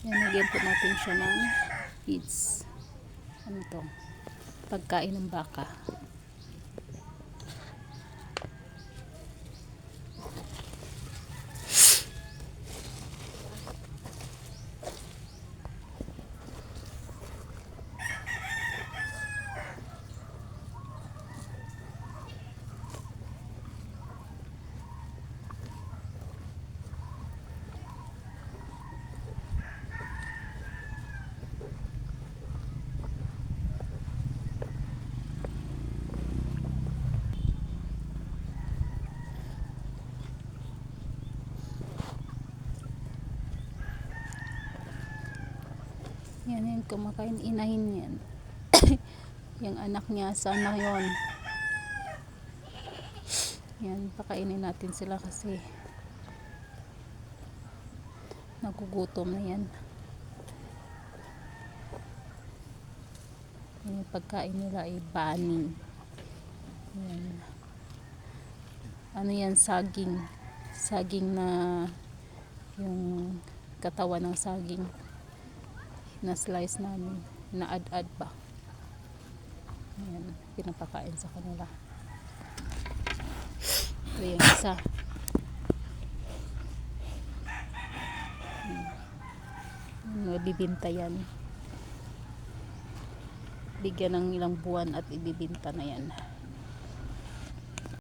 Yan, nagyan po natin siya ng feeds. Ano to? Pagkain ng baka. Yan, yan, kumakain, inahin yan. Yung anak niya, sana yon. Yan, pakainin natin sila kasi nagugutom na yan. Yung pagkain nila ay bani. Yan. Ano yan, saging. Saging na yung katawan ng saging. Na-slice namin. Na-add-add pa. Yan, pinapakain sa kanila. Ito yung isa. Bibinta yan. Bigyan ng ilang buwan at ibibinta na yan.